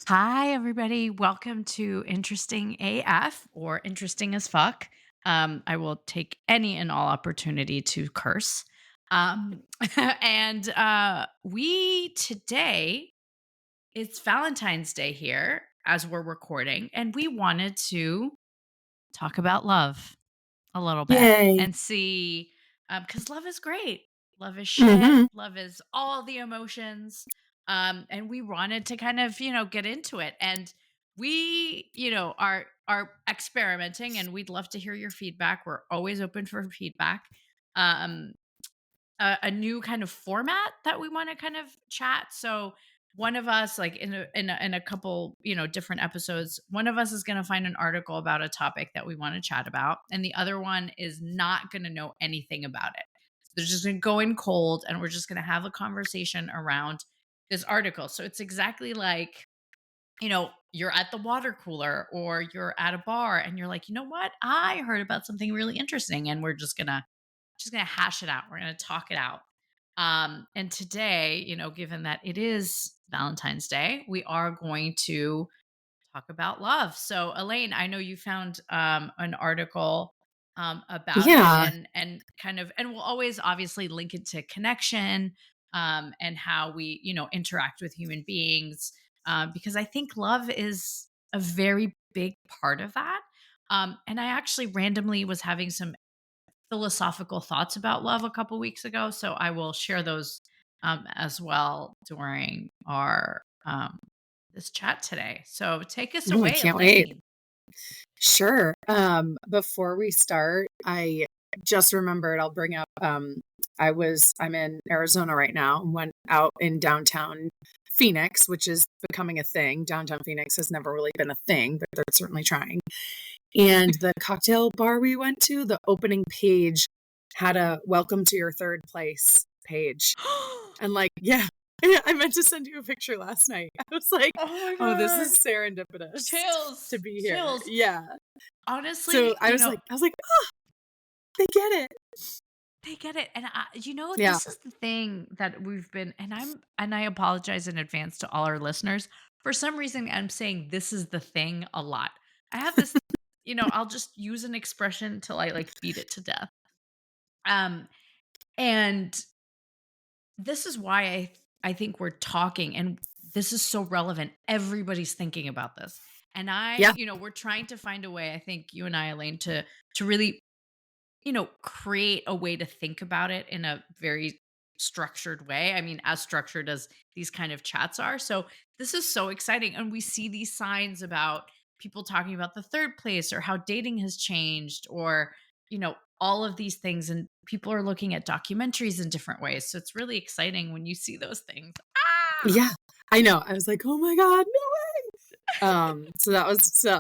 Hi, everybody. Welcome to Interesting AF or Interesting as Fuck. I will take any and all opportunity to curse. Um, and we today, it's Valentine's Day here as we're recording, and we wanted to talk about love a little bit Yay. and see because love is great. Love is shit. Mhm. Love is all the emotions. And we wanted to kind of, get into it. And we, are experimenting and we'd love to hear your feedback. We're always open for feedback. Um, a new kind of format that we want to kind of chat. So one of us, like in a couple, different episodes, one of us is going to find an article about a topic that we want to chat about, and the other one is not going to know anything about it. So they're just going to go in cold, and we're just going to have a conversation around this article. So it's exactly like you're at the water cooler or you're at a bar and you're like, you know what? I heard about something really interesting, and we're just gonna hash it out. We're gonna talk it out. And today, given that it is Valentine's Day, we are going to talk about love. So, Elaine, I know you found an article about it, Yeah. and kind of, and we'll always obviously link it to connection and how we, interact with human beings, because I think love is a very big part of that. And I actually randomly was having some philosophical thoughts about love a couple weeks ago. So I will share those as well during our this chat today. So take us Oh, I away, can't wait. Elaine. Sure. Before we start, I just remembered I'll bring up I'm in Arizona right now and went out in downtown Phoenix, which is becoming a thing. Downtown Phoenix has never really been a thing, but they're certainly trying. And the cocktail bar we went to, the opening page had a welcome to your third place page. And like, yeah, yeah, I meant to send you a picture last night. I was like, Oh my oh, this god. is serendipitous to Chills. be here. Chills. Yeah. So Honestly, I was like, oh, they get it. they get it. And Yeah. this is the thing that we've been, and I apologize in advance to all our listeners. For some reason, I'm saying this is the thing a lot. I have this, I'll just use an expression till I like beat it to death. Um, and this is why I think we're talking, and this is so relevant. Everybody's thinking about this. And Yeah. we're trying to find a way, I think you and I, Elaine, to really, create a way to think about it in a very structured way. I mean, as structured as these kind of chats are. So this is so exciting. And we see these signs about people talking about the third place or how dating has changed or, all of these things. And people are looking at documentaries in different ways. So it's really exciting when you see those things. Ah! Yeah. I know. I was like, oh my God, no way. So that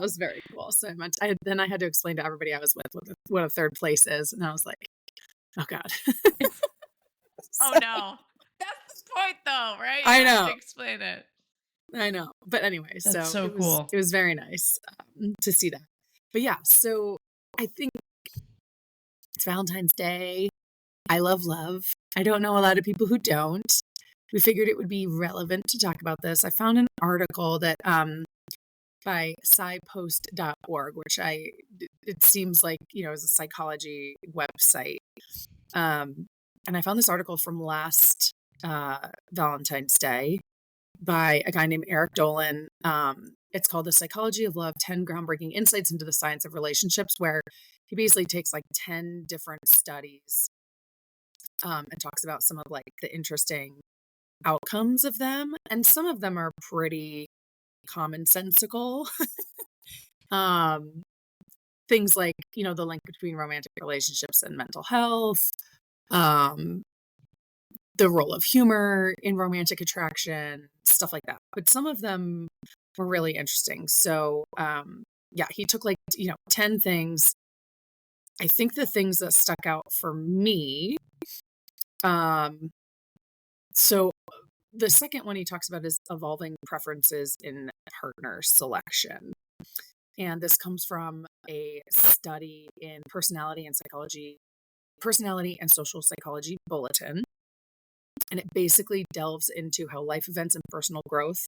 was very cool. So I had to explain to everybody I was with what a third place is. And I was like, oh God. Oh So, no. That's the point though, right? You I have to know. explain it. I know. But anyway, That's so so it cool. was very nice to see that. But yeah, so I think it's Valentine's Day. I love love. I don't know a lot of people who don't. We figured it would be relevant to talk about this. I found an article that by scipost.org, which it seems like, is a psychology website. And I found this article from last Valentine's Day by a guy named Eric Dolan. It's called The Psychology of Love 10 Groundbreaking Insights into the Science of Relationships, where he basically takes like 10 different studies and talks about some of like the interesting outcomes of them. And some of them are pretty commonsensical. um, Things like, the link between romantic relationships and mental health, um, the role of humor in romantic attraction, stuff like that. But some of them were really interesting. So, yeah, he took like, 10 things. I think the things that stuck out for me, um, so the second one he talks about is evolving preferences in partner selection. And this comes from a study in Personality and Social Psychology Bulletin. And it basically delves into how life events and personal growth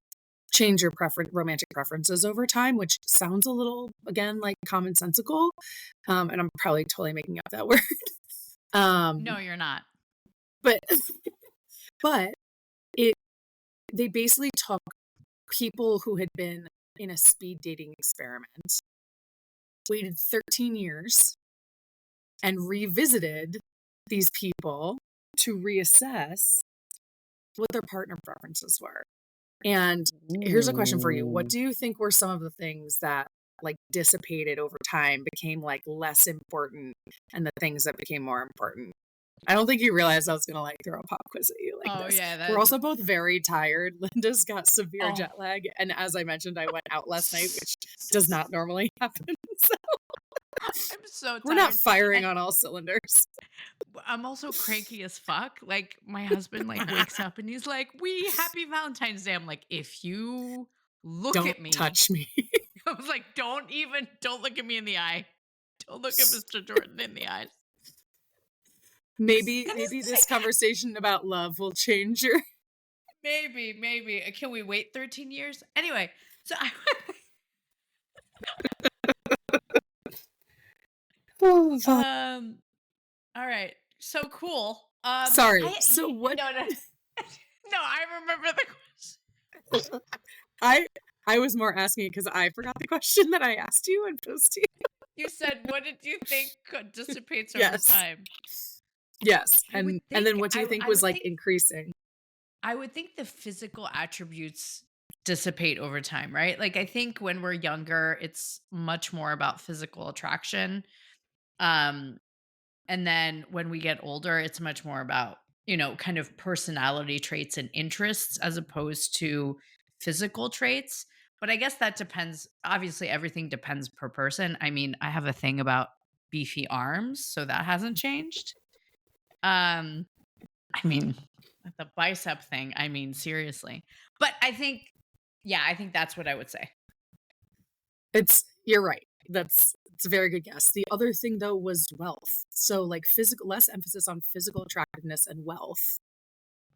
change your romantic preferences over time, which sounds a little, again, like commonsensical. And I'm probably totally making up that word. No, Um, you're not. but but it they basically took people who had been in a speed dating experiment, waited 13 years, and revisited these people to reassess what their partner preferences were. And here's a question for you. What Ooh. do you think were some of the things that like dissipated over time, became like less important, and the things that became more important? I don't think you realized I was gonna like throw a pop quiz at you like Oh this. yeah, We're that's also both very tired. Linda's got severe oh jet lag, and as I mentioned, I went out last night, which does not normally happen. So I'm so we're not tired. firing And on all cylinders. I'm also cranky as fuck. Like my husband like wakes up and he's like, "We happy Valentine's Day." I'm like, "If you look Don't at me," touch me. I was like, don't look at me in the eye. Don't look at Mr. Jordan in the eyes." Maybe And maybe it's this like, conversation about love will change your maybe. Can we wait 13 years? Anyway, so oh, fuck. um all right. So cool. Sorry. So what No, no. No, I remember the question. I I was more asking it because I forgot the question that I asked you and posed to you. You said, "What did you think dissipates over Yes. time?" Yes. I would And then think what do you think I was would like think increasing? I would think the physical attributes dissipate over time, right? Like I think when we're younger, it's much more about physical attraction. Um and then when we get older, it's much more about, kind of personality traits and interests as opposed to physical traits. But I guess that depends. Obviously, everything depends per person. I mean, I have a thing about beefy arms, so that hasn't changed. Um I mean, the bicep thing, I mean, seriously. But I think yeah, I think that's what I would say. You're right. It's a very good guess. The other thing though was wealth. So like physical less emphasis on physical attractiveness and wealth.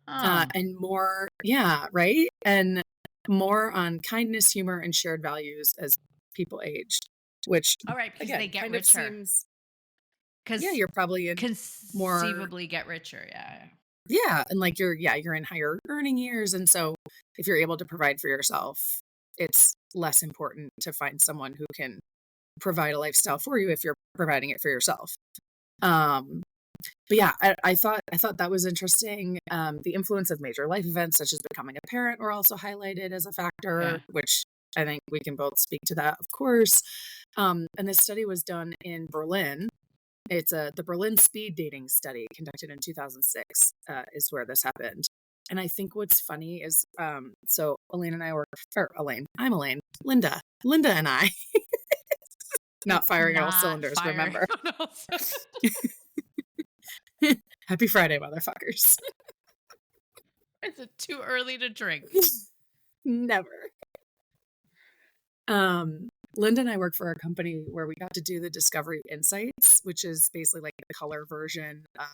Oh, And more, yeah, right? And more on kindness, humor, and shared values as people aged, which all right, because they again get kind of richer. seems, yeah, Because you're probably in more, conceivably get richer, yeah. yeah, and like you're in higher earning years. And so if you're able to provide for yourself, it's less important to find someone who can provide a lifestyle for you if you're providing it for yourself. Um, but yeah, I thought that was interesting. The influence of major life events such as becoming a parent were also highlighted as a factor, Yeah. which I think we can both speak to that, of course. And this study was done in Berlin. It's the Berlin speed dating study conducted in 2006 is where this happened. And I think what's funny is, so Elaine and I were, or Elaine, I'm Elaine, Linda and I, not firing on all Not cylinders, firing remember. on all Happy Friday, motherfuckers. Is it too early to drink? Never. Um, Linda and I work for a company where we got to do the Discovery Insights, which is basically like the color version of,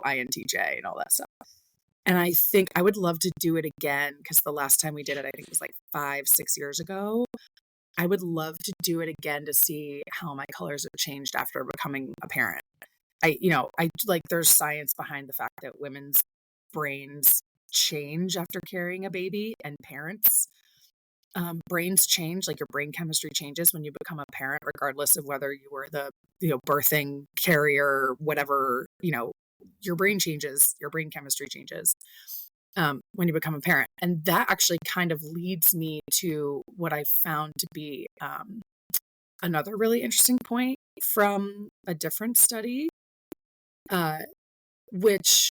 INTJ and all that stuff. And I think I would love to do it again because the last time we did it, I think it was like 5, 6 years ago. I would love to do it again to see how my colors have changed after becoming a parent. I like there's science behind the fact that women's brains change after carrying a baby, and parents brains change, like your brain chemistry changes when you become a parent, regardless of whether you were the birthing carrier, whatever. Your brain changes, your brain chemistry changes when you become a parent, and that actually kind of leads me to what I found to be another really interesting point from a different study, uh, which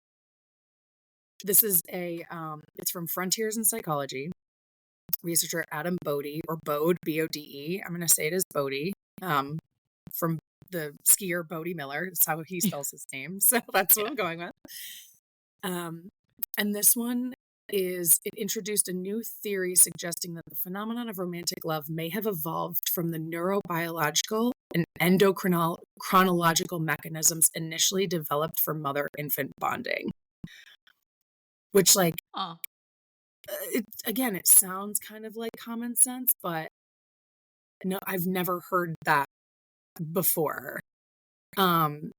this is it's from Frontiers in Psychology. Researcher Adam Bodie, or Bode, Bode. I'm going to say it as Bodie, from the skier Bodie Miller. That's how he spells his name. So that's what Yeah. I'm going with. And this one it introduced a new theory suggesting that the phenomenon of romantic love may have evolved from the neurobiological and endocrinological mechanisms initially developed for mother-infant bonding. Which, like, Oh. It sounds kind of like common sense, but no, I've never heard that before. Um,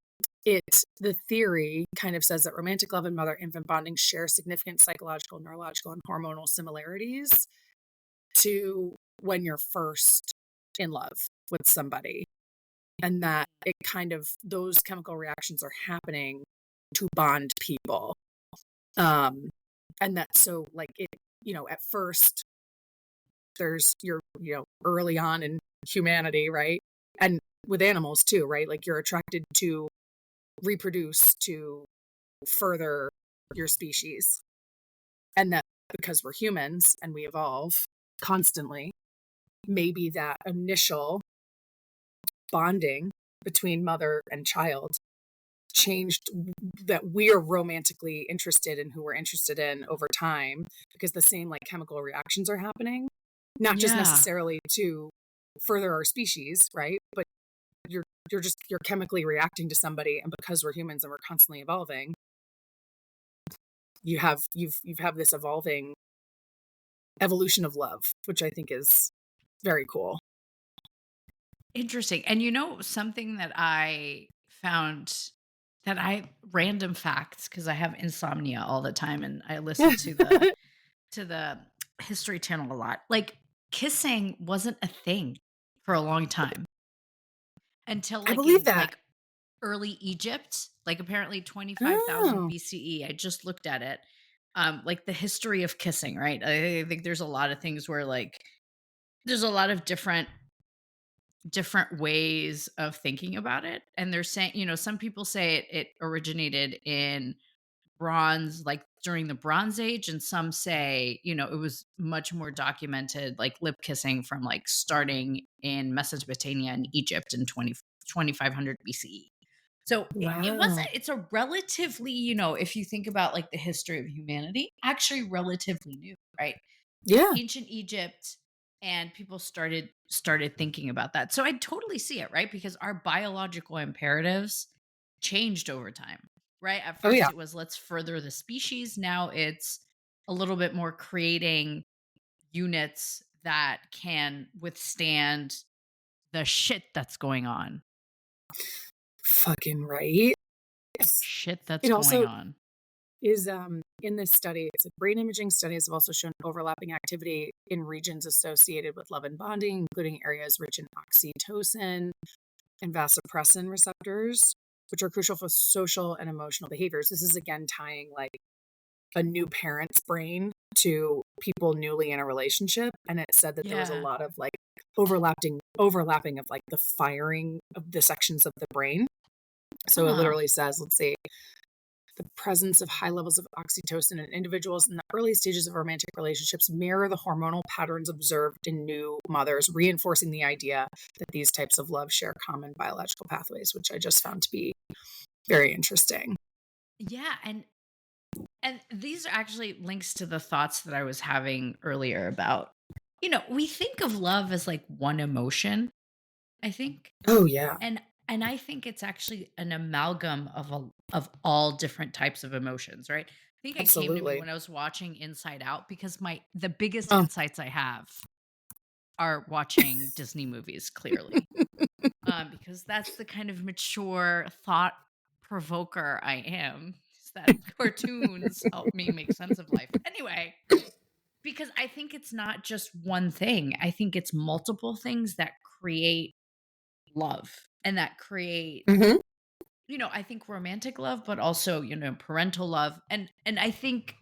the theory kind of says that romantic love and mother-infant bonding share significant psychological, neurological, and hormonal similarities to when you're first in love with somebody, and that it kind of those chemical reactions are happening to bond people. Um, and that so like it, at first you're, early on in humanity, right? And with animals too, right? Like you're attracted to reproduce to further your species. And that because we're humans and we evolve constantly, maybe that initial bonding between mother and child changed that we're romantically interested in who we're interested in over time because the same like chemical reactions are happening, not just Yeah. necessarily to further our species, right? But you're chemically reacting to somebody, and because we're humans and we're constantly evolving, you've have this evolution of love, which I think is very cool. Interesting. And something that I found that I random facts because I have insomnia all the time and I listen to the History Channel a lot. Like kissing wasn't a thing for a long time until I like believe in that. like early Egypt, like apparently 25,000 Oh, BCE. I just looked at it. Like the history of kissing, right? I think there's a lot of things where like there's a lot of different ways of thinking about it. And they're saying, some people say it originated in bronze, like during the Bronze Age, and some say, it was much more documented, like lip kissing from like starting in Mesopotamia and Egypt in 2500 BCE. So it wasn't, wow. it's a relatively, if you think about like the history of humanity, actually relatively new, right? Yeah. Ancient Egypt, and people started thinking about that. So I totally see it, right? Because our biological imperatives changed over time, right? At Oh, first yeah. it was let's further the species. Now it's a little bit more creating units that can withstand the shit that's going on. Fucking right. Yes. Shit that's It going also on. is, in this study, it's a brain imaging studies have also shown overlapping activity in regions associated with love and bonding, including areas rich in oxytocin and vasopressin receptors, which are crucial for social and emotional behaviors. This is again tying like a new parent's brain to people newly in a relationship. And it said that there was a Yeah. lot of like overlapping of like the firing of the sections of the brain. So it Huh. literally says, let's see, the presence of high levels of oxytocin in individuals in the early stages of romantic relationships mirror the hormonal patterns observed in new mothers, reinforcing the idea that these types of love share common biological pathways, which I just found to be very interesting. Yeah, and these are actually links to the thoughts that I was having earlier about, we think of love as like one emotion, I think. Oh, yeah, And I think it's actually an amalgam of all different types of emotions, right? I think it came to me absolutely. when I was watching Inside Out because the biggest Oh, insights I have are watching Disney movies, clearly. Because that's the kind of mature thought provoker I am. Is that cartoons help me make sense of life. Anyway, because I think it's not just one thing. I think it's multiple things that create love and that create, mhm, I think romantic love, but also, parental love. And I think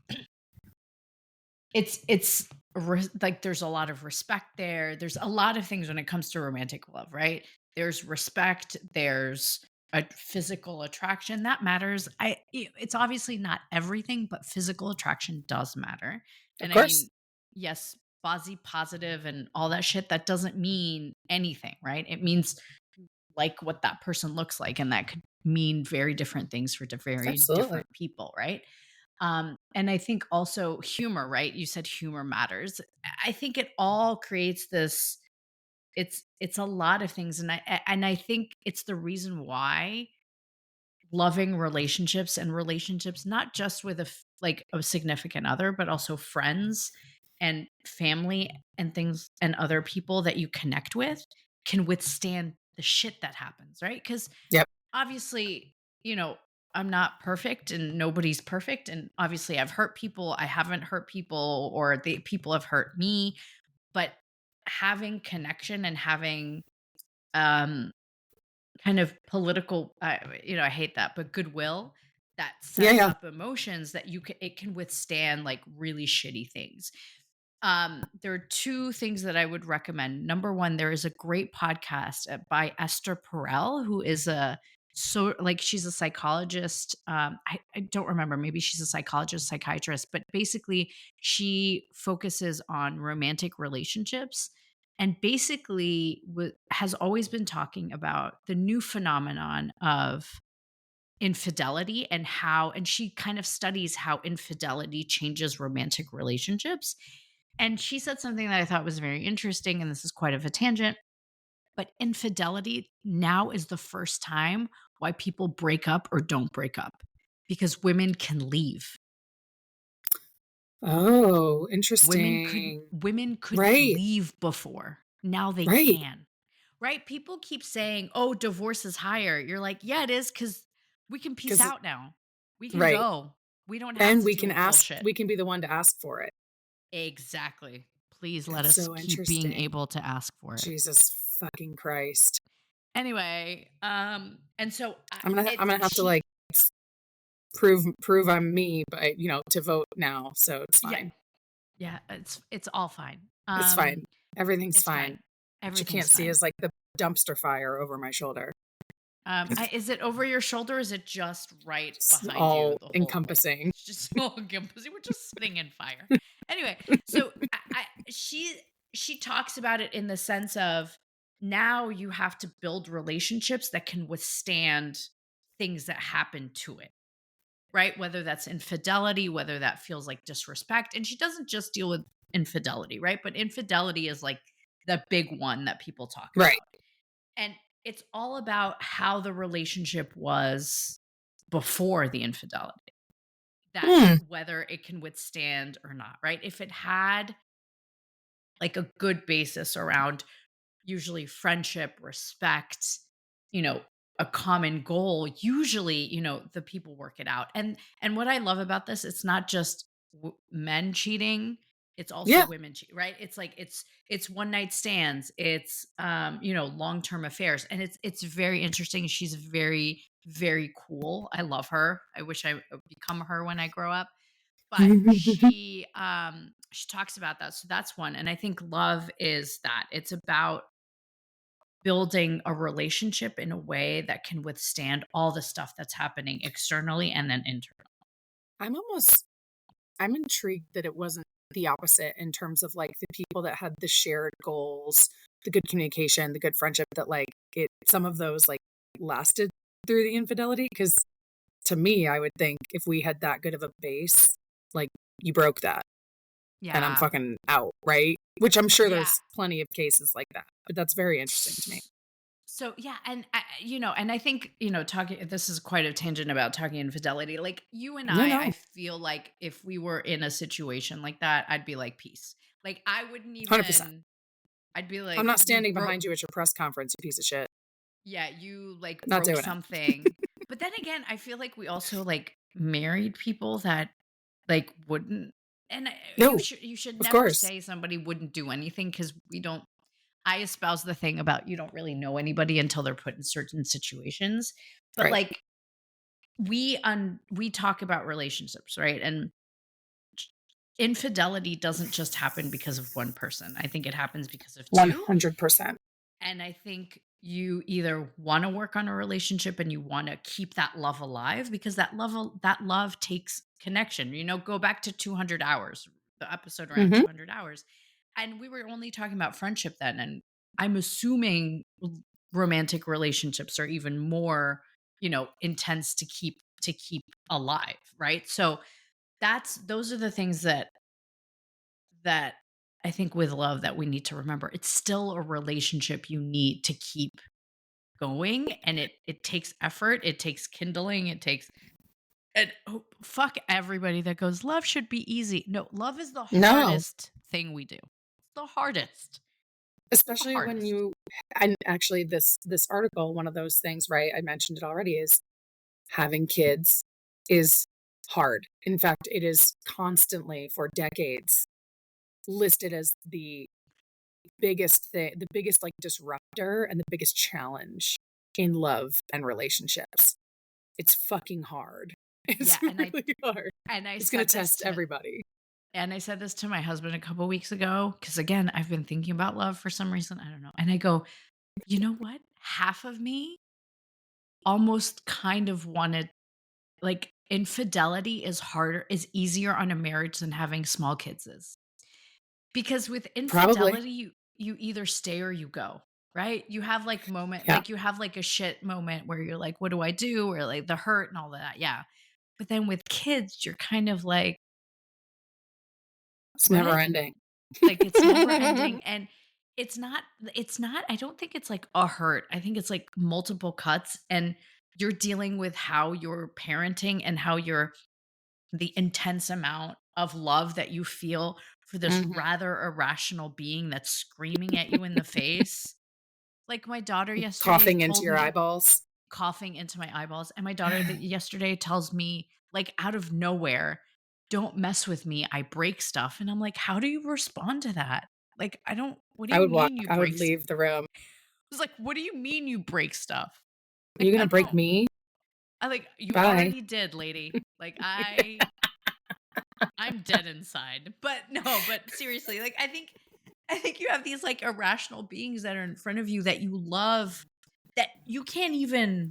like there's a lot of respect there. There's a lot of things when it comes to romantic love, right? There's respect, there's a physical attraction that matters. It's obviously not everything, but physical attraction does matter. of And I course. mean, yes, body positive and all that shit, that doesn't mean anything, right? It means like what that person looks like, and that could mean very different things for very Absolutely. different people, right? And I think also humor, right? You said humor matters. I think it all creates this. It's a lot of things, and I think it's the reason why loving relationships and relationships not just with like a significant other, but also friends and family and things and other people that you connect with can withstand the shit that happens, right? Cuz Yep. obviously, I'm not perfect and nobody's perfect, and obviously I've hurt people, I haven't hurt people, or the people have hurt me, but having connection and having um kind of political, I hate that, but goodwill that Yeah, sets yeah. up emotions that it can withstand like really shitty things. There are two things that I would recommend. Number one, there is a great podcast by Esther Perel, who is she's a psychologist. I don't remember, maybe she's a psychologist, psychiatrist, but basically she focuses on romantic relationships and basically has always been talking about the new phenomenon of infidelity and she kind of studies how infidelity changes romantic relationships. And she said something that I thought was very interesting, and this is quite of a tangent, but infidelity now is the first time why people break up or don't break up, because women can leave. Oh, Women could interesting. women couldn't Right, leave before. Now they right. can. Right? People keep saying, "Oh, divorce is higher." You're like, "Yeah, it is, cuz we can peace Because out now. We can right. go. We don't have And to deal with bullshit." we can be the one to ask for it. Exactly. Please let That's us so keep being interesting. able to ask for it. Jesus fucking Christ. Anyway, and so I'm it's gonna have to she like prove I'm me, but to vote now, so it's yeah, fine. yeah, it's all fine. It's fine. Everything's It's fine. fine. What you Everything's can't see fine. is like the dumpster fire over my shoulder. Is it over your shoulder? Or is it just right It's behind you? all The whole like encompassing. it's just all because we're just sitting in fire. Anyway, so she talks about it in the sense of now you have to build relationships that can withstand things that happen to it, right? Whether that's infidelity, whether that feels like disrespect, and she doesn't just deal with infidelity, right? But infidelity is like the big one that people talk Right. about, and it's all about how the relationship was before the infidelity, that Mm, whether it can withstand or not, right? If it had like a good basis around usually friendship, respect, you know, a common goal, usually, the people work it out. And what I love about this, it's not just men cheating, it's also yeah. women cheat, right? It's like it's one night stands, it's long-term affairs, and it's very interesting. She's very very cool. I love her. I wish I would become her when I grow up. But she talks about that. So that's one. And I think love is that. It's about building a relationship in a way that can withstand all the stuff that's happening externally and then internally. I'm almost I'm intrigued that it wasn't the opposite in terms of like the people that had the shared goals, the good communication, the good friendship that like it some of those like lasted through the infidelity because to me I would think if we had that good of a base, like you broke that and I'm Yeah. fucking out, right? Which I'm sure Yeah. there's plenty of cases like that. But that's very interesting to me. S- So yeah, and I think, talking this is quite a tangent about talking infidelity. Like you and No, I no. feel like if we were in a situation like that, I'd be like, peace. Like I wouldn't 100%. even I'd be I'm like, not you standing broke. behind you at your press conference, you piece of shit. Yeah, you like Not broke doing it. something. But then again, I feel like we also like married people that like wouldn't, and No, you should of never course. say somebody wouldn't do anything, cuz we don't. I espouse the thing about you don't really know anybody until they're put in certain situations. But Right. like we talk about relationships, right? And infidelity doesn't just happen because of one person. I think it happens because of two. 100%. And I think you either want to work on a relationship and you want to keep that love alive, because that love takes connection. Go back to 200 hours, the episode around Mhm. 200 hours. And we were only talking about friendship then, and I'm assuming romantic relationships are even more, intense to keep alive, right? So that's those are the things that I think with love that we need to remember. It's still a relationship you need to keep going, and it takes effort, it takes kindling, it takes and oh, fuck everybody that goes, "Love should be easy." No, love is the No, hardest thing we do. It's the hardest. The especially when hardest. you and actually this article, one of those things, right? I mentioned it already, is having kids is hard. In fact, it is constantly for decades listed as the biggest like disruptor and the biggest challenge in love and relationships. It's fucking hard. It's Yeah, really hard. and I It's going said to this test to everybody. and I said this to my husband a couple weeks ago because again, I've been thinking about love for some reason, I don't know. And I go, "You know what? Half of me almost kind of wanted like infidelity is easier on a marriage than having small kids is." Because with Probably. infidelity, you either stay or you go, right? Yeah. You have like a shit moment where you're like, "What do I do?" Or like the hurt and all that. Yeah. But then with kids, you're kind of like, It's never "What?" ending. Like it's never ending and it's not I don't think it's like a hurt. I think it's like multiple cuts and you're dealing with how you're parenting and how you're the intense amount of love that you feel for this Mhm. rather irrational being that's screaming at you in the face. Like my daughter yesterday Coughing into told your me, eyeballs. coughing into my eyeballs, and my daughter that yesterday tells me, like out of nowhere, "Don't mess with me. I break stuff." And I'm like, "How do you respond to that?" Like, I don't what do you mean you I would break s leave the room. I was like, "What do you mean you break stuff?" Are you I gonna break don't me? I like, "You Bye. already did, lady." Like, I'm dead inside. But no, but seriously, like I think you have these like irrational beings that are in front of you that you love that you can't even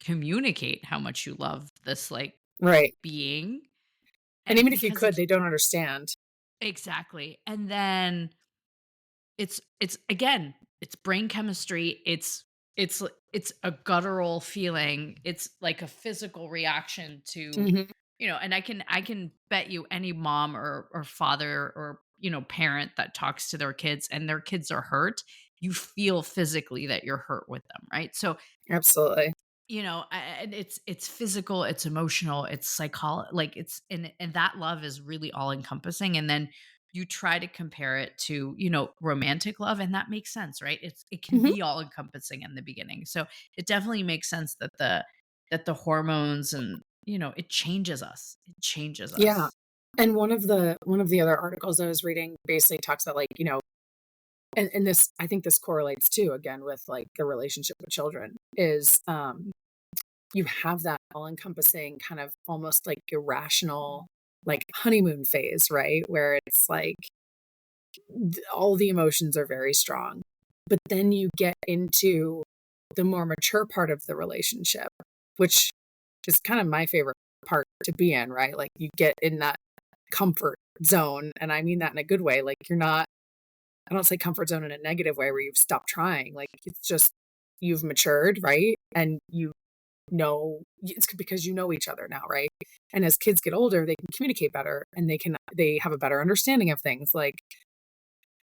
communicate how much you love this like Right. being And and even if you because could, it's they don't understand. exactly. And then it's again, it's brain chemistry, it's a guttural feeling. It's like a physical reaction to, Mhm. and I can bet you any mom or father or, parent that talks to their kids and their kids are hurt, you feel physically that you're hurt with them, right? So Absolutely. and it's physical, it's emotional, it's like it's and that love is really all encompassing. And then you try to compare it to, romantic love, and that makes sense, right? It can Mhm. be all encompassing in the beginning. So it definitely makes sense that the hormones and, it changes us. It changes Yeah. us. And one of the other articles I was reading basically talks about like, and this I think this correlates too again with like the relationship with children is you have that all-encompassing kind of almost like irrational like honeymoon phase, right? Where it's like all the emotions are very strong. But then you get into the more mature part of the relationship, which is kind of my favorite part to be in, right? Like you get in that comfort zone. And I mean that in a good way. Like you're not, I don't say comfort zone in a negative way where you've stopped trying. Like it's just you've matured, right? And you know it's because you know each other now, right? And as kids get older, they can communicate better and they have a better understanding of things. Like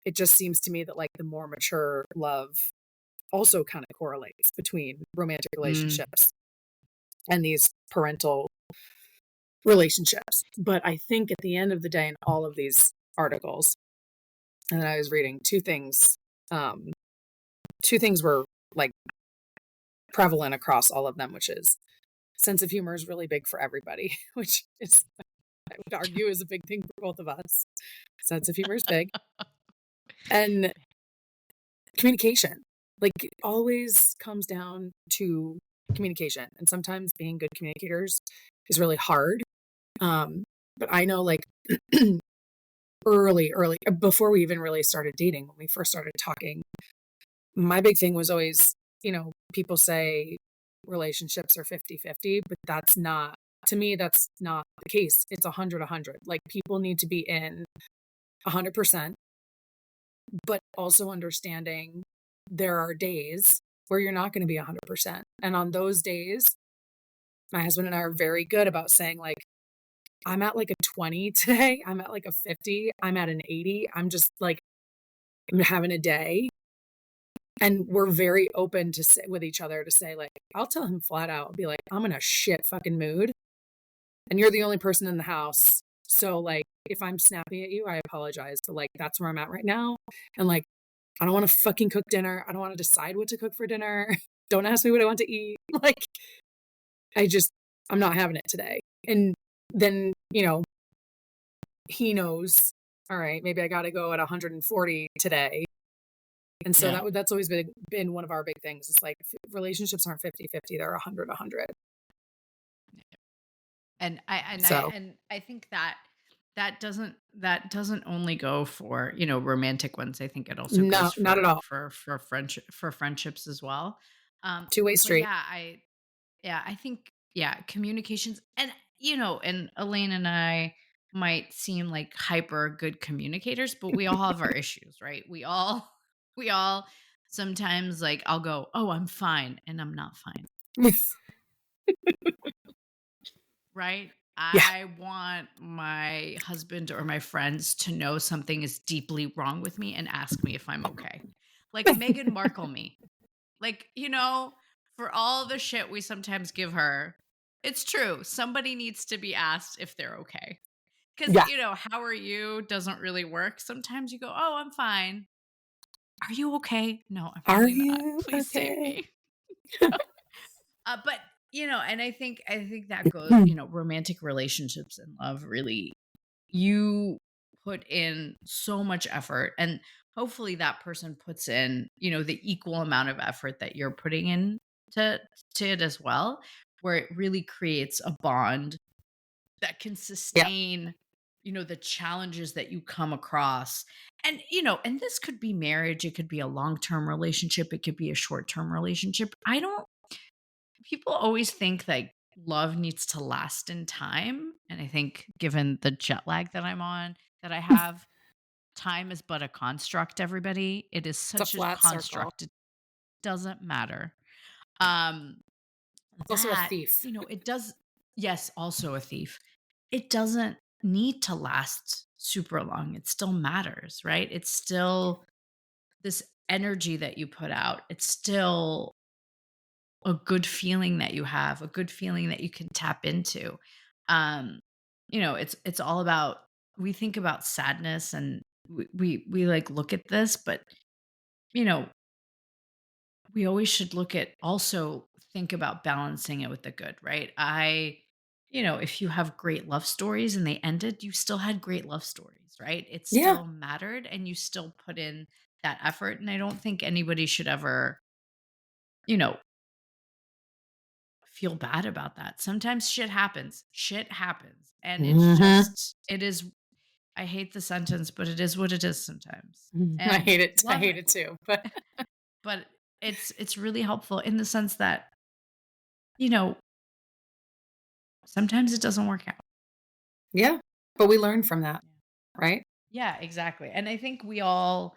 it just seems to me that like the more mature love also kind of correlates between romantic Mm, relationships and these parental relationships. But I think at the end of the day, in all of these articles, and then I was reading um, two things were like prevalent across all of them, which is sense of humor is really big for everybody, which is, I would argue, is a big thing for both of us. Sense of humor is big. And communication, like, it always comes down to communication. And sometimes being good communicators is really hard. Um, but I know, like, early, before we even really started dating, when we first started talking, my big thing was always, people say relationships are 50-50, but that's not, to me, that's not the case. It's 100-100. Like people need to be in 100%, but also understanding there are days where you're not going to be 100%. And on those days, my husband and I are very good about saying, like, I'm at like a 20 today. I'm at like a 50. I'm at an 80. I'm just like, having a day, and we're very open to sit with each other to say, like, I'll tell him flat out, be like, I'm in a shit fucking mood, and you're the only person in the house. So, like, if I'm snappy at you, I apologize. But, like, that's where I'm at right now. And, like, I don't want to fucking cook dinner. I don't want to decide what to cook for dinner. Don't ask me what I want to eat. Like, I just, I'm not having it today. And then, he knows, all right, maybe I got to go at 140 today. And so Yeah. that's always been one of our big things. It's like relationships aren't 50-50, they're 100-100. And So I think that that doesn't only go for, romantic ones. I think it also no, goes not at all. for friendships as well. Two-way But street. yeah, I think, yeah, communications, and Elaine and I might seem like hyper good communicators, but we all have our issues, right? We all sometimes, like, I'll go, "Oh, I'm fine," and I'm not fine. Right? Yeah. I want my husband or my friends to know something is deeply wrong with me and ask me if I'm okay. Like Meghan Markle me. Like, for all the shit we sometimes give her, it's true. Somebody needs to be asked if they're okay. Because, Yeah. how are you doesn't really work. Sometimes you go, "Oh, I'm fine. Are you okay?" "No, I'm Are really not. you Please save okay? me." But and I think that goes, romantic relationships and love really, you put in so much effort, and hopefully that person puts in, the equal amount of effort that you're putting in to it as well, where it really creates a bond that can Yeah. sustain, the challenges that you come across. And this could be marriage, it could be a long-term relationship, it could be a short-term relationship. I don't People always think like love needs to last in time. And I think, given the jet lag that I have, time is but a construct, everybody. It is It's a such a flat circle. construct. It doesn't matter. Um, It's also a that, thief. it does, yes, also a thief. It doesn't need to last super long. It still matters, right? It's still this energy that you put out. It's still a good feeling that you have, a good feeling that you can tap into. It's all about, we think about sadness, and we like look at this, but you know, we always should look at, also think about balancing it with the good, right? If you have great love stories and they ended, you still had great love stories, right? It Yeah. still mattered and you still put in that effort. And I don't think anybody should ever, you know, feel bad about that. Sometimes shit happens. Shit happens. And Mhm. it is, I hate the sentence, but it is what it is sometimes. I And hate it. I love hate it. it too. But But it's really helpful in the sense that, you know, sometimes it doesn't work out. yeah. But we learn from that, Yeah. right? Yeah, exactly. And I think we all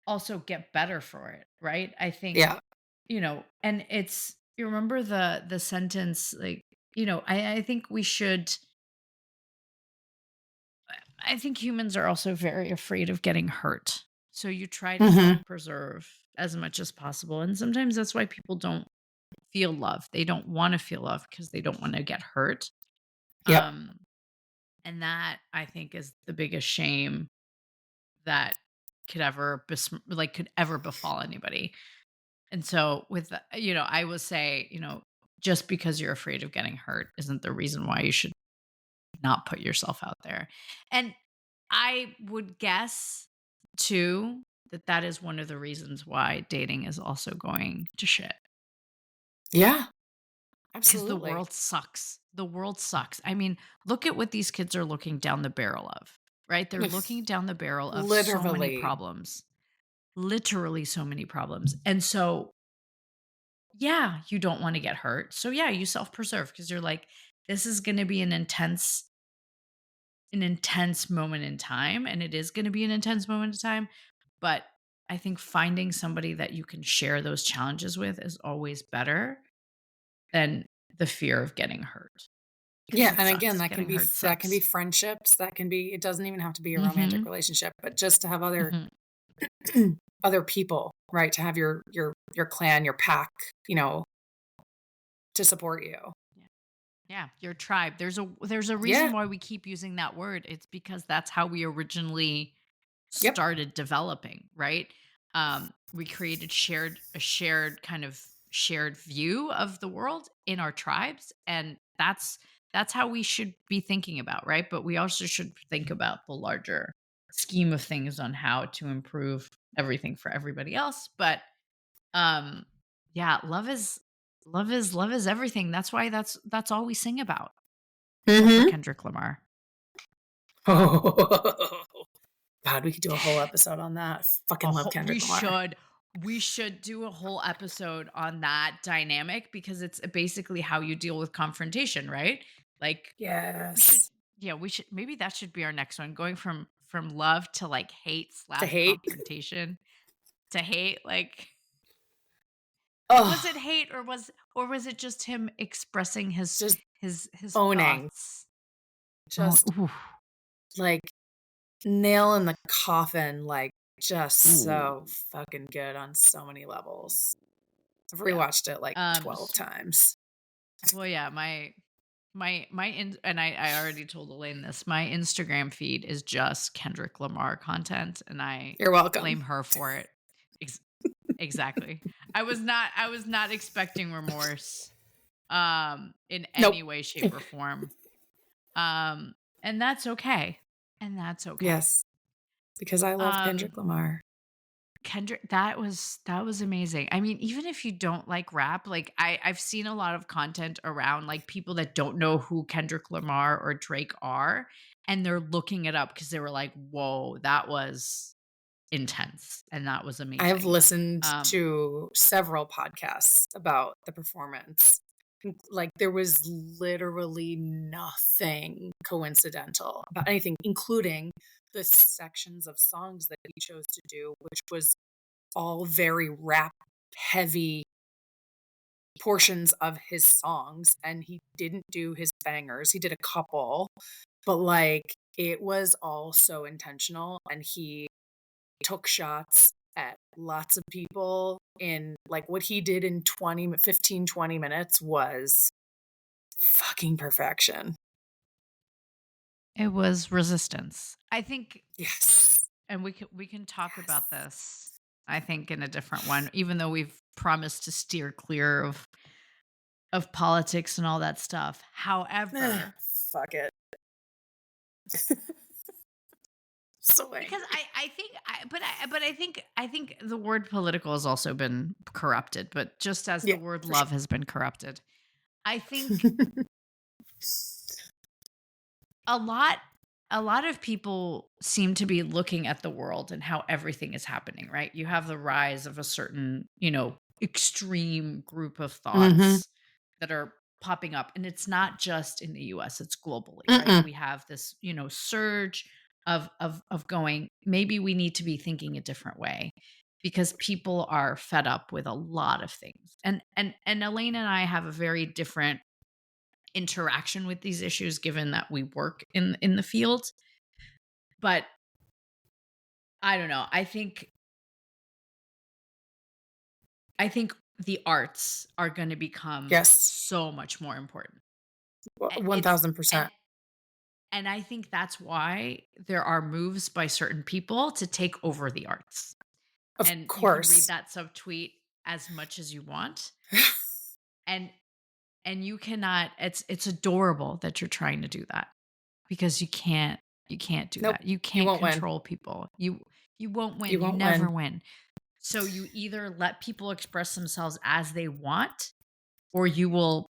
also get better for it, right? I think, Yeah. and you remember the sentence, like, I think we should, I think humans are also very afraid of getting hurt. So you try to Mhm. self-preserve as much as possible. And sometimes that's why people don't feel love. They don't want to feel love because they don't want to get hurt. Yep. Um, and that, I think, is the biggest shame that could ever befall anybody. And so I will say, just because you're afraid of getting hurt isn't the reason why you should not put yourself out there. And I would guess too that that is one of the reasons why dating is also going to shit, Yeah. because the Absolutely. world sucks. The world sucks. I mean, look at what these kids are looking down the barrel of, right? They're looking down the barrel of so many Literally. problems, literally so many problems. And so, yeah, you don't want to get hurt. So, yeah, you self preserve because you're like, this is going to be an intense moment in time, and it is going to be an intense moment in time. But I think finding somebody that you can share those challenges with is always better than the fear of getting hurt, because Yeah, it and again, sucks. Getting hurt that can be sucks. friendships, that can be, it doesn't even have to be a romantic Mhm. relationship, but just to have other Mhm. other people, right? To have your clan, your pack, you know, to support you. Yeah. Yeah, your tribe. There's a reason Yeah. why we keep using that word. It's because that's how we originally Yep. started developing, right? We created shared kind of shared view of the world in our tribes, and that's how we should be thinking about, right? But we also should think about the larger scheme of things on how to improve everything for everybody else. But um yeah, love is everything. That's why that's all we sing about for Mhm. Kendrick Lamar. Oh, God, we could do a whole episode on that. I fucking A love whole Kendrick Lamar. we should do a whole episode on that dynamic because it's basically how you deal with confrontation, right? Like we should Yes. yeah, we should maybe that should be our next one, going from love to like hate To slash hate. confrontation to hate. Like, was it Oh, hate, or was it just him expressing his just his owning. thoughts? Oh, Just ooh, like nail in the coffin, like just ooh, so fucking good on so many levels. I've yeah. rewatched it like 12 S times. Well, yeah, and I already told Elaine this. My Instagram feed is just Kendrick Lamar content, and I You're blame welcome. her for it. Ex- exactly. I was not expecting remorse in Nope. any way, shape, or form. And that's okay. And that's okay. Yes, because I love Um Kendrick Lamar. Kendrick, that was amazing. I mean, even if you don't like rap, like I've seen a lot of content around like people that don't know who Kendrick Lamar or Drake are, and they're looking it up because they were like, "Whoa, that was intense and that was I've amazing." listened Um, to several podcasts about the performance. Like, there was literally nothing coincidental about anything, including the sections of songs that he chose to do, which was all very rap heavy portions of his songs. And he didn't do his bangers. He did a couple, but like it was all so intentional. And he took shots at lots of people in like what he did in 15, 20 minutes was fucking perfection. it was resistance. I think, Yes. and we can talk about Yes. this, I think, in a different one, even though we've promised to steer clear of politics and all that stuff. Ugh, However, fuck it. So because angry. I think the word political has also been corrupted, but just as Yeah, the word for sure. love has been corrupted, I think a lot a lot of people seem to be looking at the world and how everything is happening, right? You have the rise of a certain, extreme group of Mhm. thoughts that are popping up, and it's not just in the US, it's globally, right? Mm-mm. We have this, surge of going, maybe we need to be thinking a different way because people are fed up with a lot of things. And Elaine and I have a very different interaction with these issues given that we work in the field. But I don't know. I think the arts are going to become Yes. so much more important. It's and 1000%. and I think that's why there are moves by certain people to take over the arts. Of And you can read course. that subtweet as much as you want. And you cannot, it's adorable that you're trying to do that because you can't do Nope. that. You You can't won't win. control people. You won't You win. You won't never win. win. So you either let people express themselves as they want, or you will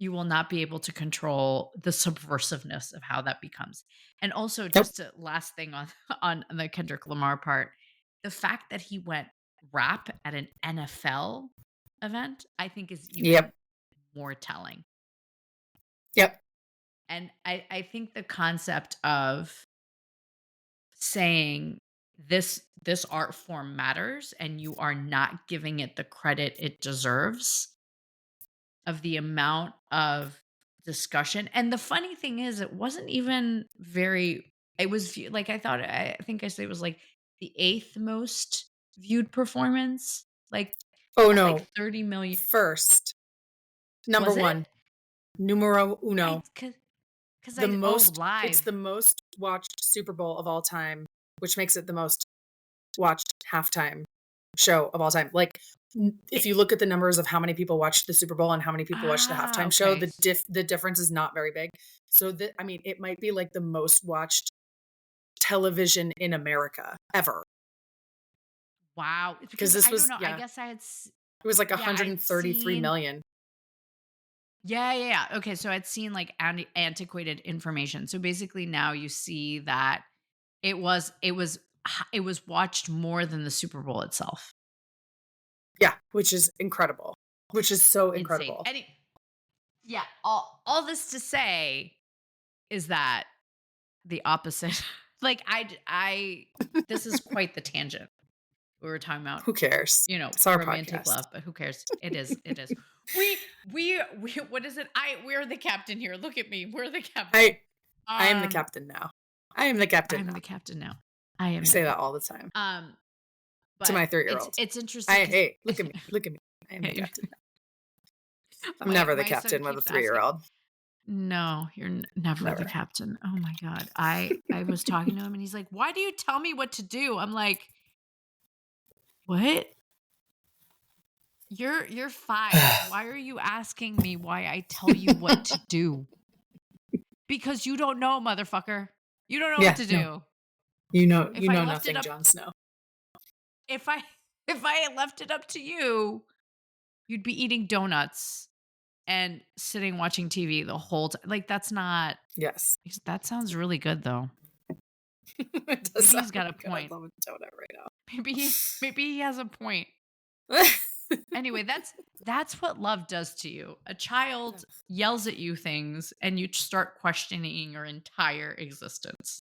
not be able to control the subversiveness of how that becomes. And also, Nope. just a last thing on on the Kendrick Lamar part, the fact that he went rap at an NFL event, I think is Yep. even more telling. Yep. And I think the concept of saying this art form matters and you are not giving it the credit it deserves, of the amount of discussion. And the funny thing is, it wasn't even very, it was like, I think I said it was like the 8th most viewed performance, like, Oh, at, no. like, 30,000,000. First. Number Was it? 1. Numero I uno. because I It's live. the most watched Super Bowl of all time, which makes it the most watched halftime show of all time. Like, if It you look at the numbers of how many people watched the Super Bowl and how many people watched the halftime show, okay. the difference is not very big. So I mean, it might be like the most watched television in America ever, Wow. It's because because this I don't was know, I yeah, guess it was like yeah, I'd 133 seen million. yeah, yeah, yeah. Okay, so I'd seen, like, antiquated information. So, basically, now you see that it was watched more than the Super Bowl itself. Yeah, which is incredible. Which is so Insane. incredible. Yeah, all this to say is that the opposite. Like, this is quite the tangent. We were talking about, Who cares? It's our romantic podcast. love, but who cares? It is. We what is it? We're the captain here. Look at me. We're the captain. I I am the Um, captain now. I am the captain I'm now. the captain now. I I am the say that captain. all the time Um, to but my 3-year-old. it's interesting I because hey, look at me, look at me. I am the captain now. I'm my never the my son captain with a keeps asking, 3-year-old. "No, you're never the Never. captain." Oh my god. I was talking to him and he's like, "Why do you tell me what to do?" I'm like, "What? You're 5. Why are you asking me why I tell you what to do?" Because you don't know, motherfucker. You don't know what Yeah, to no. do. You If I know left it nothing, up Jon Snow. if I if I had left it up to you, you'd be eating donuts and sitting watching TV the whole time. Like, that's not Yes. that sounds really good though. It does Maybe sound he's got a really good. I point. love a donut right Maybe he has a point. now. Anyway, that's what love does to you. A child yells at you things and you start questioning your entire existence.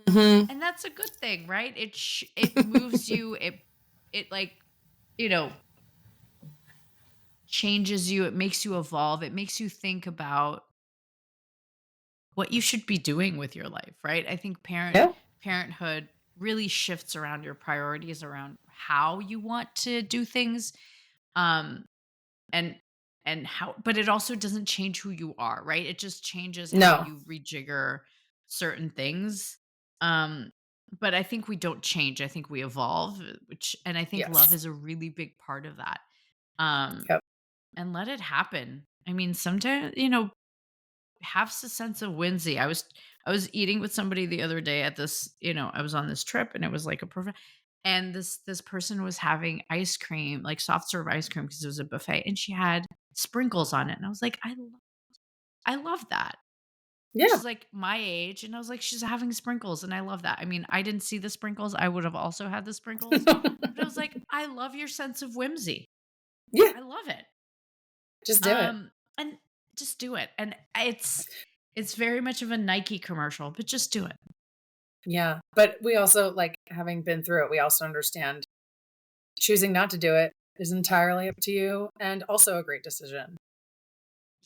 Mhm. And that's a good thing, right? It moves you, it like, you know, changes you, it makes you evolve, it makes you think about what you should be doing with your life, right? I think Yeah. parenthood really shifts around your priorities around how you want to do things. Um and how, but it also doesn't change who you are, right? It just changes how No. you rejigger certain things. um but I think we don't change, I think we evolve, which, and I think love Yes. is a really big part of that. um Yep. and let it happen. I mean, sometimes, have a sense of whimsy. I was eating with somebody the other day at this, I was on this trip and it was like a perfect, and this person was having ice cream, like soft serve ice cream, because it was a buffet, and she had sprinkles on it. And I was like, I love that. Yeah. She's like my age, and I was like, she's having sprinkles, and I love that. I mean, I didn't see the sprinkles. I would have also had the sprinkles. But I was like, I love your sense of whimsy. Yeah. I love it. Just do it. And just do it. And it's very much of a Nike commercial, but just do it. Yeah. But we also, like, having been through it, we also understand choosing not to do it is entirely up to you and also a great decision.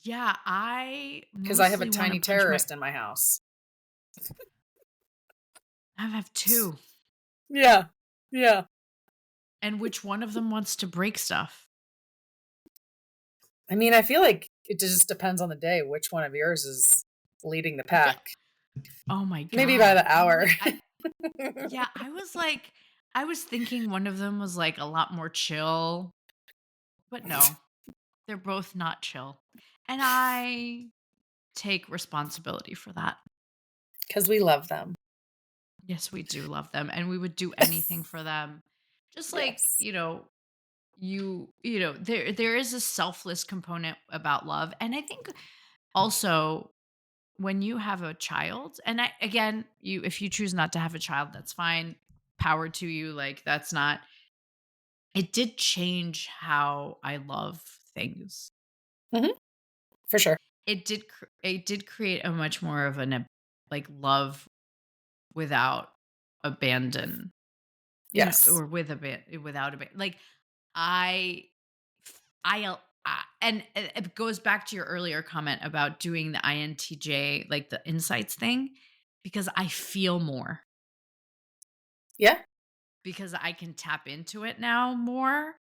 Yeah, I Because I have a mostly want to tiny punch my terrorist in my house. I have two. Yeah. Yeah. And which one of them wants to break stuff? I mean, I feel like it just depends on the day which one of yours is leading the Yeah. pack. Oh my Maybe by god. the hour. Yeah, I was thinking one of them was like a lot more chill, but no. They're both not chill. And I take responsibility for that. Because we love them. Yes, we do love them, and we would do anything for them. Just like, Yes. there is a selfless component about love. And I think also when you have a child, and I again, you if you choose not to have a child, that's fine. Power to you. Like, that's not, it did change how I love things. Hmm. For sure. It did create a much more of like love without abandon, Yes. or without abandon. Like, I and it goes back to your earlier comment about doing the INTJ, like the insights thing, because I feel more. Yeah. because I can tap into it now more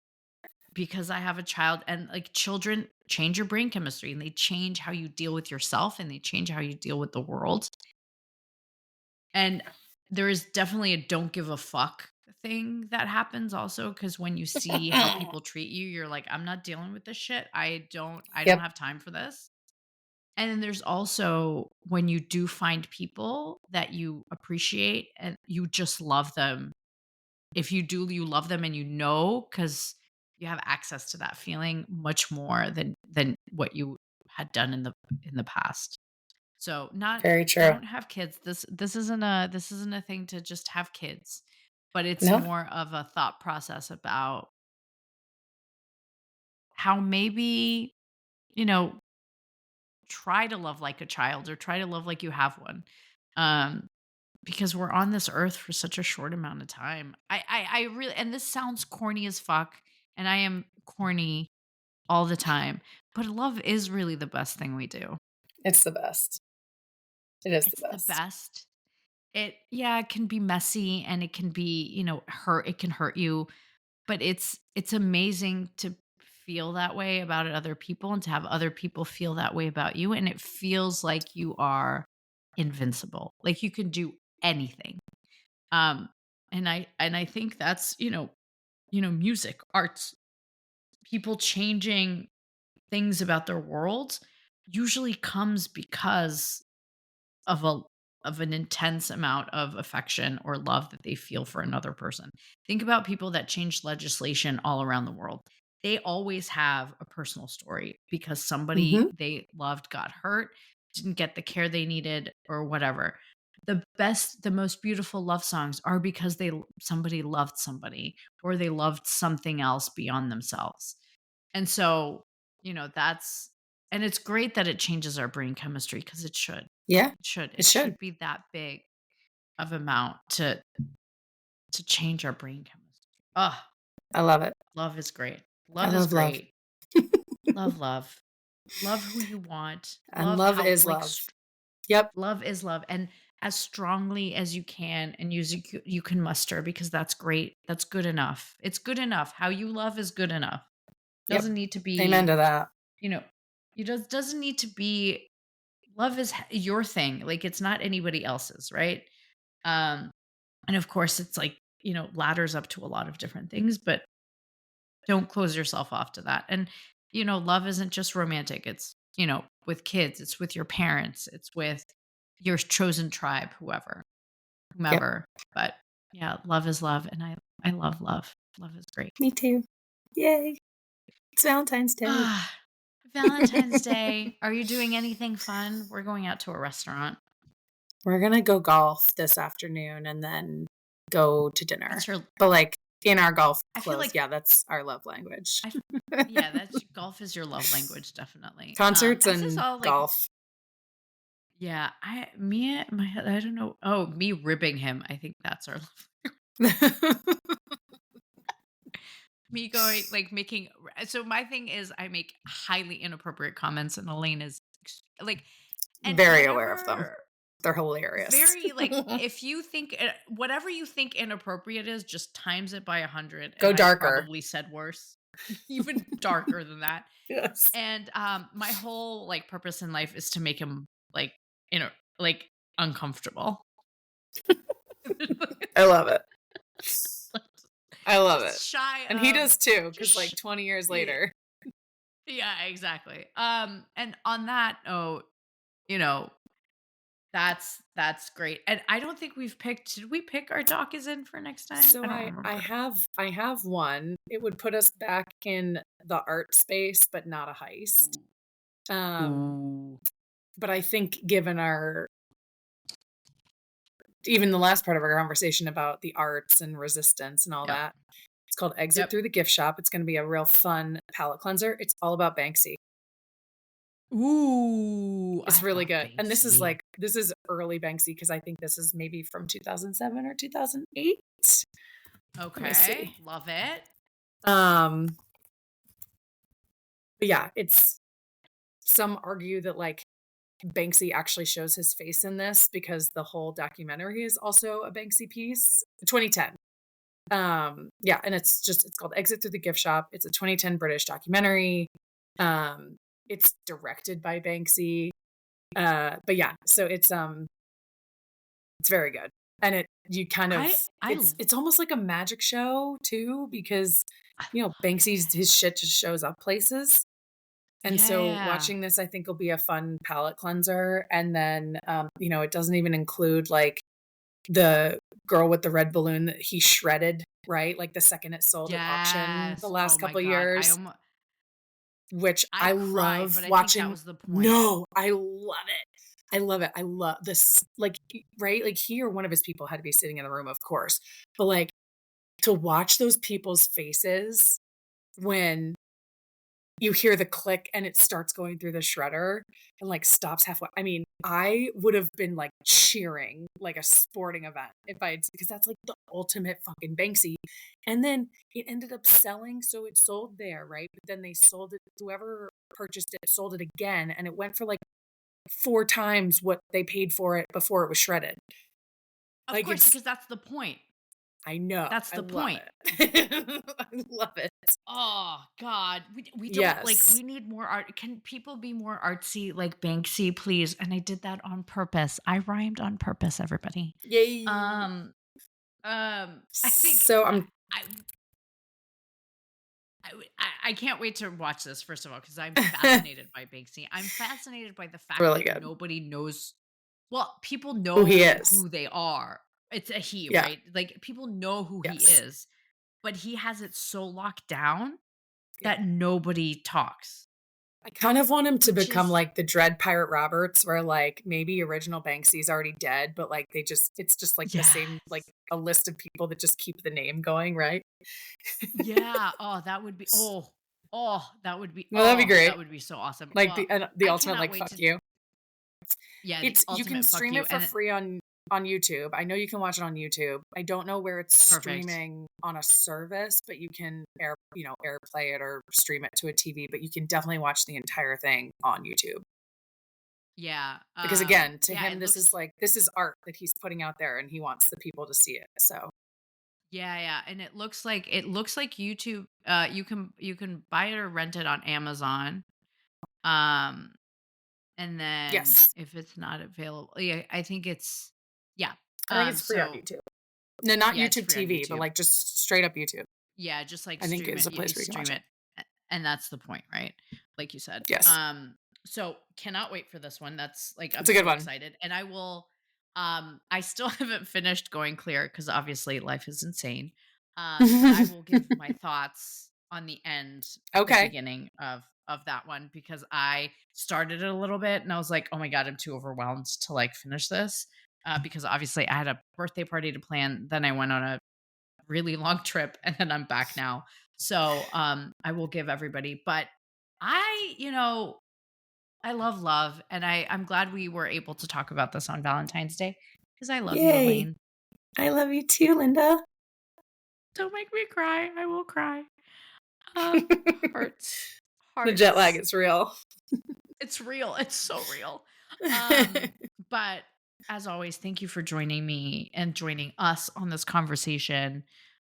because I have a child, and like children change your brain chemistry and they change how you deal with yourself and they change how you deal with the world. And there is definitely a don't give a fuck thing that happens also because when you see how people treat you, you're like, I'm not dealing with this shit. I don't Yep. have time for this. And then there's also when you do find people that you appreciate and you just love them. If you do, you love them and you know because you have access to that feeling much more than what you had done in the past. So not Very true. don't have kids. This isn't a thing to just have kids, but it's No, more of a thought process about how maybe, you know, try to love like a child or try to love like you have one. Um because we're on this earth for such a short amount of time. I really, and this sounds corny as fuck, and I am corny all the time, but love is really the best thing we do. it's the best. It is the It's the best. best. It can be messy and it can be, hurt, it can hurt you, but it's amazing to feel that way about other people and to have other people feel that way about you, and it feels like you are invincible. Like you can do anything. Um, and I think that's, music, arts, people changing things about their world usually comes because of an intense amount of affection or love that they feel for another person. Think about people that change legislation all around the world. They always have a personal story because somebody Hmm. they loved got hurt, didn't get the care they needed or whatever. The most beautiful love songs are because somebody loved somebody or they loved something else beyond themselves. And so, that's and it's great that it changes our brain chemistry because it should. Yeah, It should. it It should. should be that big of amount to change our brain chemistry. Oh, I love it. love is great. I Love is love love. great. Love, love. Love who you want. And Love love how is love. Yep. love is love and as strongly as you can and you can muster because that's great. That's good enough. It's good enough. How you love is good enough. Yep. Doesn't need to Amen be, to that. you know, it doesn't need to be love is your thing. Like it's not anybody else's, right? Um And of course, it's like, ladders up to a lot of different things, but don't close yourself off to that. And, love isn't just romantic. It's, with kids, it's with your parents, it's with your chosen tribe, Yep. whomever. But yeah, love is love. And I love love. Love is great. Me too. Yay. It's Valentine's Day. Ah, Valentine's Day. Are you doing anything fun? We're going out to a restaurant. We're going to go golf this afternoon and then go to dinner. That's your, But like in our golf I feel clothes. like, Yeah, that's our love language. I, yeah, that's golf is your love language, definitely. Concerts As is and all like golf. Yeah, I don't know. Oh, me ribbing him. I think that's our love. Me going like making so my thing is I make highly inappropriate comments and Elaine is like and Very aware of them. whatever They're hilarious. very like if you think whatever you think inappropriate is just times it by 100 Go and I've darker. probably said worse. Even darker than that. Yes. And my whole like purpose in life is to make him like like uncomfortable. I love it. I love it. Just shy And he of does too, just because like 20 years yeah, later. yeah, exactly. And on that note, you know, that's great. And I don't think we've picked did we pick our doc is in for next time? So I don't I remember. have one. It would put us back in the art space, but not a heist. Um, Ooh. but I think given our even the last part of our conversation about the arts and resistance and all Yep. that, it's called Exit Yep. Through the Gift Shop. It's going to be a real fun palette cleanser. It's all about Banksy. Ooh, It's I really love good. And Banksy. this is early Banksy because I think this is maybe from 2007 or 2008. Let me Okay. see. Love it. Um, but yeah, it's some argue that like Banksy actually shows his face in this because the whole documentary is also a Banksy piece. 2010. Yeah, and it's called Exit Through the Gift Shop. It's a 2010 British documentary. Um, it's directed by Banksy. But yeah, so it's very good. And it you kind of I it's almost like a magic show too because Banksy's his shit just shows up places. And yeah, so yeah. watching this I think will be a fun palate cleanser and then it doesn't even include like the girl with the red balloon that he shredded, right? Like the second it sold at auction the Yes. Oh last my couple god. years, which I I cried, love but I think that watching. was the point. No, I love it. I love it. I love this, like, right? Like he or one of his people had to be sitting in the room, of course. But like to watch those people's faces when you hear the click and it starts going through the shredder and like stops halfway. I mean, I would have been like cheering like a sporting event if I had, because that's like the ultimate fucking Banksy. And then it ended up selling, so it sold there, right? But then they sold it, whoever purchased it sold it again, and it went for like four times what they paid for it before it was shredded. Of Like course, it's, because that's the point. I know, That's I the love point. it. I love it. Oh god. We don't like Yes. we need more art. Can people be more artsy like Banksy, please? And I did that on purpose. I rhymed on purpose, everybody. Yay. Um I think So I'm I I can't wait to watch this, first of all, because I'm fascinated by Banksy. I'm fascinated by the fact really that good. nobody knows, well, people Who he know is. who they are. It's a he, Yeah, right? Like people know who he yes. is, but he has it so locked down Yeah. that nobody talks, I kind of want him to which become is like the Dread Pirate Roberts, where like maybe original Banksy's already dead, but like it's just like the same, like yes. a list of people that just keep the name going, right? Yeah. Oh, that would be Well, that'd be that great. would be so awesome. Like Well, the I ultimate cannot like wait fuck to you. yeah, the It's you can ultimate fuck stream you. it for And free on YouTube. I know you can watch it on YouTube. I don't know where it's perfect. streaming on a service, but you can airplay it or stream it to a TV, but you can definitely watch the entire thing on YouTube. Yeah. Because again, to Yeah, him it this looks is like this is art that he's putting out there and he wants the people to see it. So, yeah, yeah. And it looks like YouTube you can buy it or rent it on Amazon. Um and then yes. if it's not available, yeah, I think it's yeah. I think it's free on So YouTube. No, not yeah, it's YouTube free on TV, but YouTube. like just straight up YouTube. Yeah, just like I think stream is it, a place where you can stream watch it. it, and that's the point, right? Like you said. Yes. So cannot wait for this one. That's like I'm It's a good so one. excited, and I will. I still haven't finished going clear because obviously life is insane. But I will give my thoughts on the end, the Okay. beginning of that one because I started it a little bit and I was like, oh my god, I'm too overwhelmed to like finish this. Because obviously I had a birthday party to plan. Then I went on a really long trip and then I'm back now. So I will give everybody, but I love love and I'm glad we were able to talk about this on Valentine's Day because I love you, Yay. Elaine. I love you too, Linda. Don't make me cry. I will cry. Um hearts. The jet lag Hearts. is real. It's real. It's so real. Um but as always, thank you for joining me and joining us on this conversation.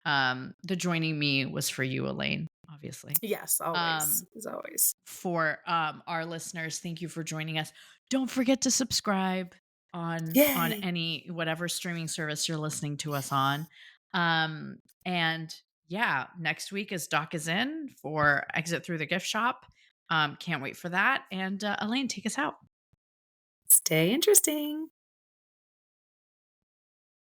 The joining me was for you, Elaine, obviously. Yes, always. Um As always. for our listeners, thank you for joining us. Don't forget to subscribe on Yay. any whatever streaming service you're listening to us on. And yeah, next week is Doc is in for Exit Through the Gift Shop. Can't wait for that. And Elaine, take us out. Stay interesting.